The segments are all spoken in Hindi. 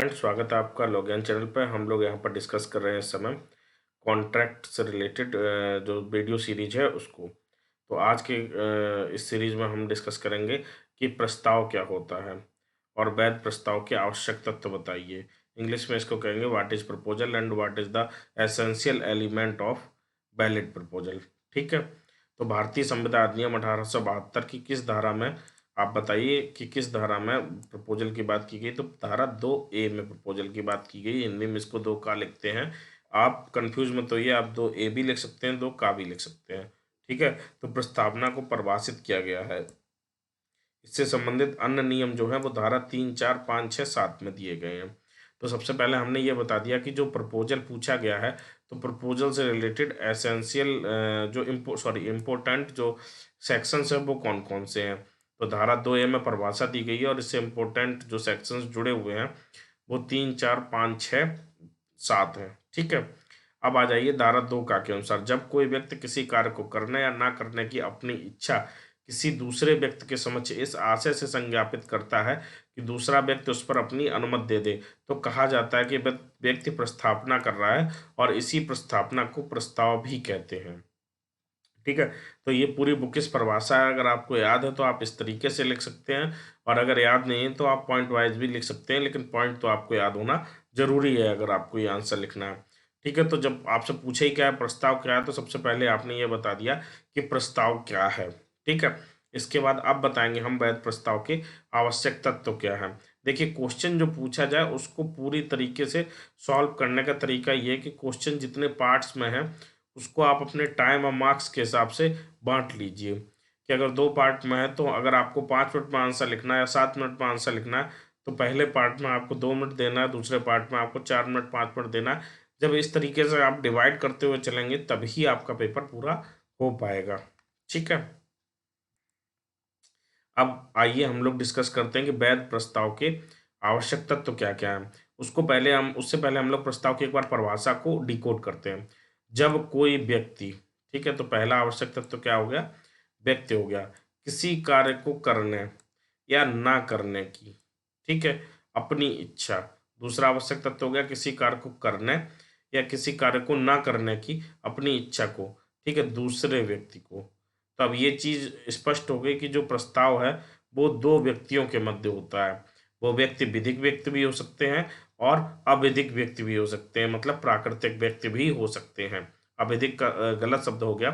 फ्रेंड्स, स्वागत है आपका लॉगिन चैनल पर। हम लोग यहाँ पर डिस्कस कर रहे हैं इस समय कॉन्ट्रैक्ट से रिलेटेड जो वीडियो सीरीज है उसको। तो आज के इस सीरीज में हम डिस्कस करेंगे कि प्रस्ताव क्या होता है और वैध प्रस्ताव के आवश्यक तत्व बताइए। इंग्लिश में इसको कहेंगे what is proposal and what is the essential element of valid proposal. ठीक है, तो भारतीय संविधान अधिनियम 1872 की किस धारा में, आप बताइए कि किस धारा में प्रपोजल की बात की गई। तो धारा 2A में प्रपोजल की बात की गई। हिंदी में इसको 2 का लिखते हैं। आप कंफ्यूज मत होइए, आप 2A भी लिख सकते हैं, 2 का भी लिख सकते हैं। ठीक है, तो प्रस्तावना को परिभाषित किया गया है। इससे संबंधित अन्य नियम जो है वो धारा 3, 4, 5, 6, 7 में दिए गए हैं। तो सबसे पहले हमने ये बता दिया कि जो प्रपोजल पूछा गया है, तो प्रपोजल से रिलेटेड एसेंशियल जो इम्पोर्टेंट जो सेक्शंस है वो कौन कौन से हैं। तो धारा 2A में परिभाषा दी गई है और इससे इम्पोर्टेंट जो सेक्शंस जुड़े हुए हैं वो 3, 4, 5, 6, 7 हैं। ठीक है, अब आ जाइए धारा 2 के अनुसार, जब कोई व्यक्ति किसी कार्य को करने या ना करने की अपनी इच्छा किसी दूसरे व्यक्ति के समक्ष इस आशय से संज्ञापित करता है कि दूसरा व्यक्ति उस पर अपनी अनुमति दे दे, तो कहा जाता है कि व्यक्ति प्रस्तावना कर रहा है और इसी प्रस्तावना को प्रस्ताव भी कहते हैं। ठीक है, तो ये पूरी बुकिश परिभाषा है। अगर आपको याद है तो आप इस तरीके से लिख सकते हैं, और अगर याद नहीं है तो आप पॉइंट वाइज भी लिख सकते हैं, लेकिन पॉइंट तो आपको याद होना जरूरी है अगर आपको ये आंसर लिखना है। ठीक है, तो जब आपसे पूछे ही क्या है, प्रस्ताव क्या है, तो सबसे पहले आपने ये बता दिया कि प्रस्ताव क्या है। ठीक है, इसके बाद अब बताएंगे हम वैध प्रस्ताव के आवश्यक तत्व क्या है। देखिए, क्वेश्चन जो पूछा जाए उसको पूरी तरीके से सॉल्व करने का तरीका ये है कि क्वेश्चन जितने पार्ट्स में है उसको आप अपने टाइम और मार्क्स के हिसाब से बांट लीजिए। कि अगर 2 पार्ट में है तो अगर आपको 5 मिनट में आंसर लिखना है या 7 मिनट में आंसर लिखना है, तो पहले पार्ट में आपको 2 मिनट देना है, दूसरे पार्ट में आपको 4 मिनट 5 मिनट देना है। जब इस तरीके से आप डिवाइड करते हुए चलेंगे तभी आपका पेपर पूरा हो पाएगा। ठीक है, अब आइए हम लोग डिस्कस करते हैं कि वैध प्रस्ताव के आवश्यक तत्व क्या क्या है। उससे पहले हम लोग प्रस्ताव की एक बार परिभाषा को डिकोड करते हैं। जब कोई व्यक्ति, ठीक है, तो पहला आवश्यक तत्व क्या हो गया, व्यक्ति हो गया, किसी कार्य को करने या ना करने की, ठीक है, अपनी इच्छा। दूसरा आवश्यक तत्व हो गया किसी कार्य को करने या किसी कार्य को ना करने की अपनी इच्छा को, ठीक है, दूसरे व्यक्ति को। तो अब ये चीज स्पष्ट हो गई कि जो प्रस्ताव है वो 2 व्यक्तियों के मध्य होता है। वो व्यक्ति विधिक व्यक्ति भी हो सकते हैं और अविधिक व्यक्ति भी हो सकते हैं, मतलब प्राकृतिक व्यक्ति भी हो सकते हैं। अविधिक का गलत शब्द हो गया,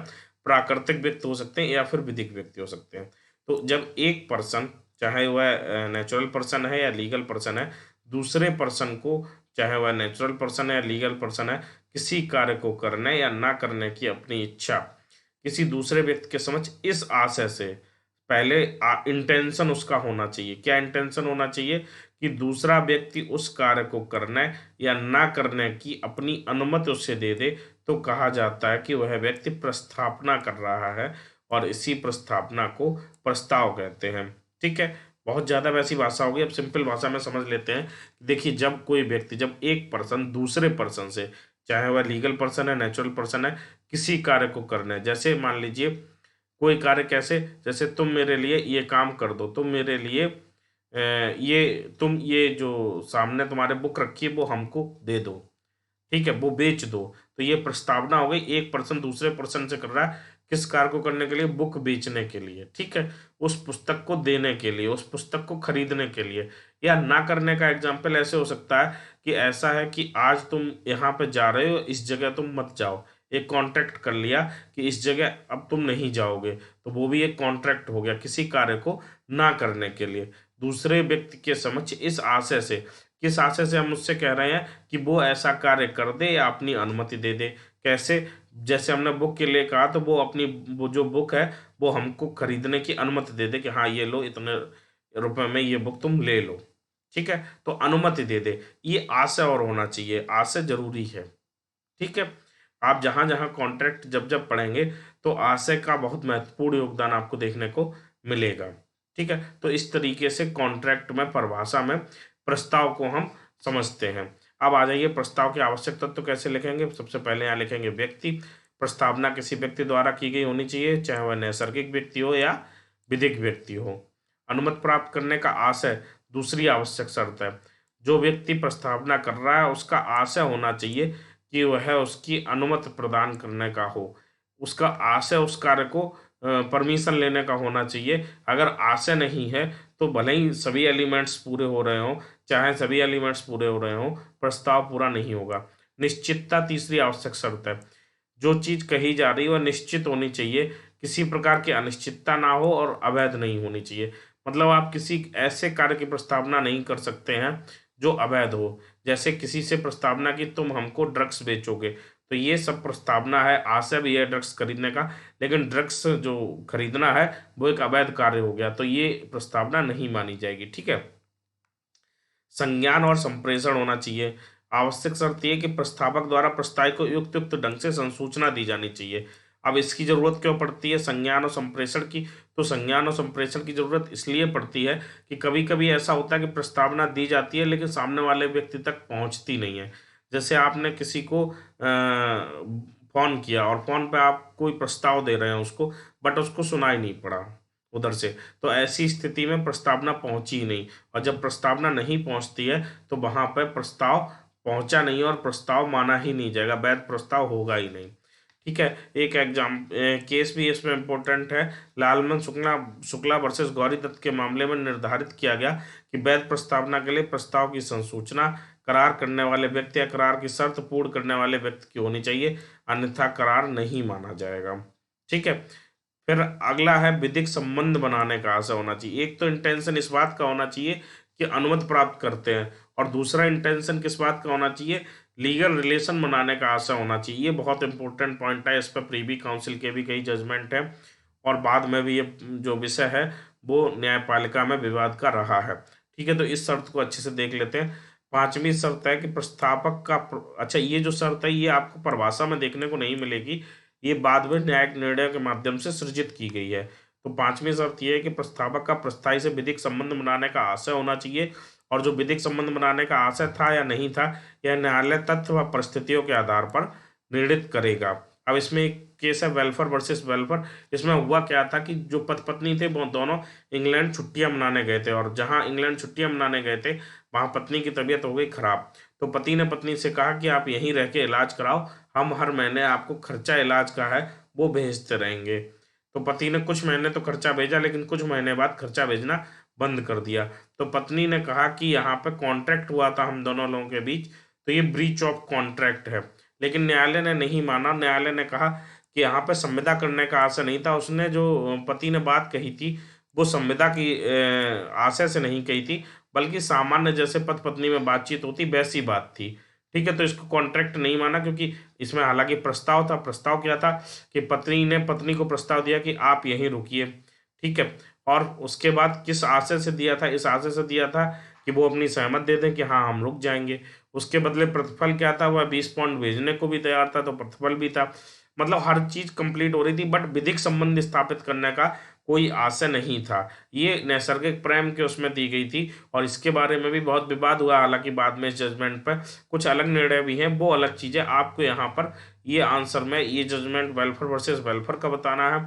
प्राकृतिक व्यक्ति हो सकते हैं या फिर विधिक व्यक्ति हो सकते हैं। तो जब एक पर्सन, चाहे वह नेचुरल पर्सन है या लीगल पर्सन है, दूसरे पर्सन को, चाहे वह नेचुरल पर्सन है या लीगल पर्सन है, किसी कार्य को करने या ना करने की अपनी इच्छा किसी दूसरे व्यक्ति के समक्ष इस आशय से, पहले इंटेंशन उसका होना चाहिए। क्या इंटेंशन होना चाहिए कि दूसरा व्यक्ति उस कार्य को करने या ना करने की अपनी अनुमति उससे दे दे, तो कहा जाता है कि वह व्यक्ति प्रस्तावना कर रहा है और इसी प्रस्तावना को प्रस्ताव कहते हैं। ठीक है, बहुत ज़्यादा वैसी भाषा होगी, अब सिंपल भाषा में समझ लेते हैं। देखिए, जब कोई व्यक्ति, जब एक पर्सन दूसरे पर्सन से, चाहे वह लीगल पर्सन है, नेचुरल पर्सन है, किसी कार्य को करना है, जैसे मान लीजिए कोई कार्य, कैसे, जैसे तुम मेरे लिए ये काम कर दो, तुम मेरे लिए तुम ये जो सामने तुम्हारे बुक रखी है वो हमको दे दो, ठीक है, वो बेच दो। तो ये प्रस्तावना हो गई, एक पर्सन दूसरे पर्सन से कर रहा है, किस कार्य को करने के लिए, बुक बेचने के लिए, ठीक है, उस पुस्तक को देने के लिए, उस पुस्तक को खरीदने के लिए। या ना करने का एग्जाम्पल ऐसे हो सकता है कि ऐसा है कि आज तुम यहाँ पे जा रहे हो, इस जगह तुम मत जाओ। एक कॉन्ट्रैक्ट कर लिया कि इस जगह अब तुम नहीं जाओगे, तो वो भी एक कॉन्ट्रैक्ट हो गया किसी कार्य को ना करने के लिए, दूसरे व्यक्ति के समक्ष इस आशय से। किस आशय से हम उससे कह रहे हैं कि वो ऐसा कार्य कर दे या अपनी अनुमति दे दे। कैसे, जैसे हमने बुक के लिए कहा, तो वो अपनी, वो जो बुक है वो हमको खरीदने की अनुमति दे दे कि हाँ ये लो, इतने रुपए में ये बुक तुम ले लो। ठीक है, तो अनुमति दे दे, ये आशय और होना चाहिए, आशय जरूरी है। ठीक है, आप जहां जहां कॉन्ट्रैक्ट जब जब पढ़ेंगे तो आशय का बहुत महत्वपूर्ण योगदान आपको देखने को मिलेगा। ठीक है, तो इस तरीके से कॉन्ट्रैक्ट में, परिभाषा में प्रस्ताव को हम समझते हैं। अब आ जाइए, प्रस्ताव के आवश्यक तत्व कैसे लिखेंगे। सबसे पहले यहाँ लिखेंगे व्यक्ति। प्रस्तावना किसी व्यक्ति द्वारा की गई होनी चाहिए, चाहे वह नैसर्गिक व्यक्ति हो या विधिक व्यक्ति हो। अनुमति प्राप्त करने का आशय दूसरी आवश्यक शर्त है। जो व्यक्ति प्रस्तावना कर रहा है उसका आशय होना चाहिए कि वह उसकी अनुमति प्रदान करने का हो, उसका आशय उस कार्य को परमिशन लेने का होना चाहिए। अगर आशय नहीं है तो भले ही सभी एलिमेंट्स पूरे हो रहे हों, चाहे सभी एलिमेंट्स पूरे हो रहे हों, प्रस्ताव पूरा नहीं होगा। निश्चितता तीसरी आवश्यक शर्त है। जो चीज़ कही जा रही है वह निश्चित होनी चाहिए, किसी प्रकार की अनिश्चितता ना हो और अवैध नहीं होनी चाहिए। मतलब आप किसी ऐसे कार्य की प्रस्तावना नहीं कर सकते हैं जो अवैध हो। जैसे किसी से प्रस्तावना की तुम हमको ड्रग्स बेचोगे, तो ये सब प्रस्तावना है, आशय भी है ड्रग्स खरीदने का, लेकिन ड्रग्स जो खरीदना है वो एक अवैध कार्य हो गया, तो ये प्रस्तावना नहीं मानी जाएगी। ठीक है। संज्ञान और संप्रेषण होना चाहिए। आवश्यक शर्त यह कि प्रस्तावक द्वारा प्रस्ताव को युक्त युक्त ढंग से संसूचना दी जानी चाहिए। अब इसकी जरूरत क्यों पड़ती है संज्ञान और संप्रेषण की? तो संज्ञान और संप्रेषण की जरूरत इसलिए पड़ती है कि कभी कभी ऐसा होता है कि प्रस्तावना दी जाती है लेकिन सामने वाले व्यक्ति तक पहुंचती नहीं है। जैसे आपने किसी को फोन किया और फोन पे आप कोई प्रस्ताव दे रहे हैं उसको, बट उसको सुनाई नहीं पड़ा उधर से, तो ऐसी स्थिति में प्रस्तावना पहुंची ही नहीं। और जब प्रस्तावना नहीं पहुंचती है तो वहां पर प्रस्ताव पहुंचा नहीं और प्रस्ताव माना ही नहीं जाएगा, वैध प्रस्ताव होगा ही नहीं। ठीक है। एक केस भी इसमें इम्पोर्टेंट है। लालमन शुक्ला शुक्ला वर्सेस गौरी दत्त के मामले में निर्धारित किया गया कि वैध प्रस्तावना के लिए प्रस्ताव की संसूचना करार करने वाले व्यक्ति या करार की शर्त पूर्ण करने वाले व्यक्ति की होनी चाहिए, अन्यथा करार नहीं माना जाएगा। ठीक है। फिर अगला है विधिक संबंध बनाने का आशय होना चाहिए। एक तो इंटेंशन इस बात का होना चाहिए कि अनुमति प्राप्त करते हैं, और दूसरा इंटेंशन किस बात का होना चाहिए, लीगल रिलेशन बनाने का आशय होना चाहिए। ये बहुत इंपॉर्टेंट पॉइंट है, इस पर प्रीवी काउंसिल के भी कई जजमेंट है और बाद में भी ये जो विषय है वो न्यायपालिका में विवाद का रहा है। ठीक है। तो इस शर्त को अच्छे से देख लेते हैं। पांचवी शर्त है कि प्रस्तावक का अच्छा, ये जो शर्त है ये आपको परिभाषा में देखने को नहीं मिलेगी, ये बाद में न्यायिक निर्णय के माध्यम से सृजित की गई है। तो पांचवी शर्त यह है कि प्रस्तावक का प्रस्तावी से विधिक संबंध बनाने का आशय होना चाहिए, और जो विधिक संबंध बनाने का आशय था या नहीं था यह न्यायालय तथ्य व परिस्थितियों के आधार पर निर्णित करेगा। अब इसमें एक केस है वेलफेयर वर्सेस वेलफेयर। इसमें हुआ क्या था कि जो पति पत्नी थे वो दोनों इंग्लैंड छुट्टियां मनाने गए थे, और जहां इंग्लैंड छुट्टियां मनाने गए थे वहां पत्नी की तबीयत हो गई खराब। तो पति ने पत्नी से कहा कि आप यहीं रह के इलाज कराओ, हम हर महीने आपको खर्चा इलाज का है वो भेजते रहेंगे। तो पति ने कुछ महीने तो खर्चा भेजा, लेकिन कुछ महीने बाद खर्चा भेजना बंद कर दिया। तो पत्नी ने कहा कि यहाँ पे कॉन्ट्रैक्ट हुआ था हम दोनों लोगों के बीच, तो ये ब्रीच ऑफ कॉन्ट्रैक्ट है। लेकिन न्यायालय ने नहीं माना। न्यायालय ने कहा कि यहाँ पे संविदा करने का आशय नहीं था। उसने जो पति ने बात कही थी वो संविदा की आशय से नहीं कही थी, बल्कि सामान्य जैसे पति पत्नी में बातचीत होती वैसी बात थी। ठीक है। तो इसको कॉन्ट्रैक्ट नहीं माना, क्योंकि इसमें हालांकि प्रस्ताव था। प्रस्ताव क्या था कि पत्नी ने पत्नी को प्रस्ताव दिया कि आप यहीं रुकिए। ठीक है। और उसके बाद किस आशय से दिया था, इस आशय से दिया था कि वो अपनी सहमत दे दें कि हाँ हम रुक जाएंगे। उसके बदले प्रतिफल क्या था, वह 20 पाउंड भेजने को भी तैयार था, तो प्रतिफल भी था। मतलब हर चीज कंप्लीट हो रही थी, बट विधिक संबंध स्थापित करने का कोई आशय नहीं था। ये नैसर्गिक प्रेम के उसमें दी गई थी, और इसके बारे में भी बहुत विवाद हुआ। हालांकि बाद में इस जजमेंट पर कुछ अलग निर्णय भी हैं, वो अलग चीजें आपको यहाँ पर ये आंसर में ये जजमेंट वेलफेयर वर्सेस वेलफेयर का बताना है,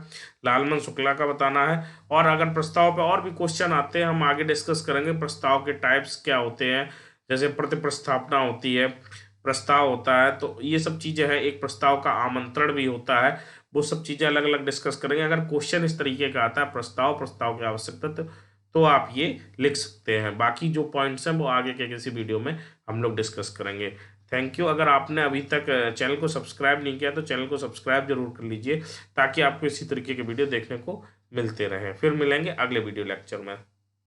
लालमन शुक्ला का बताना है। और अगर प्रस्ताव पे और भी क्वेश्चन आते हैं हम आगे डिस्कस करेंगे। प्रस्ताव के टाइप्स क्या होते हैं, जैसे प्रति प्रस्तावना होती है, प्रस्ताव होता है, तो ये सब चीजें हैं। एक प्रस्ताव का आमंत्रण भी होता है, वो सब चीजें अलग अलग डिस्कस करेंगे। अगर क्वेश्चन इस तरीके का आता है प्रस्ताव प्रस्ताव की आवश्यकता तो आप ये लिख सकते हैं। बाकी जो पॉइंट्स हैं वो आगे के किसी वीडियो में हम लोग डिस्कस करेंगे। Thank you. अगर आपने अभी तक चैनल को सब्सक्राइब नहीं किया तो चैनल को सब्सक्राइब जरूर कर लीजिए, ताकि आपको इसी तरीके के वीडियो देखने को मिलते रहें। फिर मिलेंगे अगले वीडियो लेक्चर में।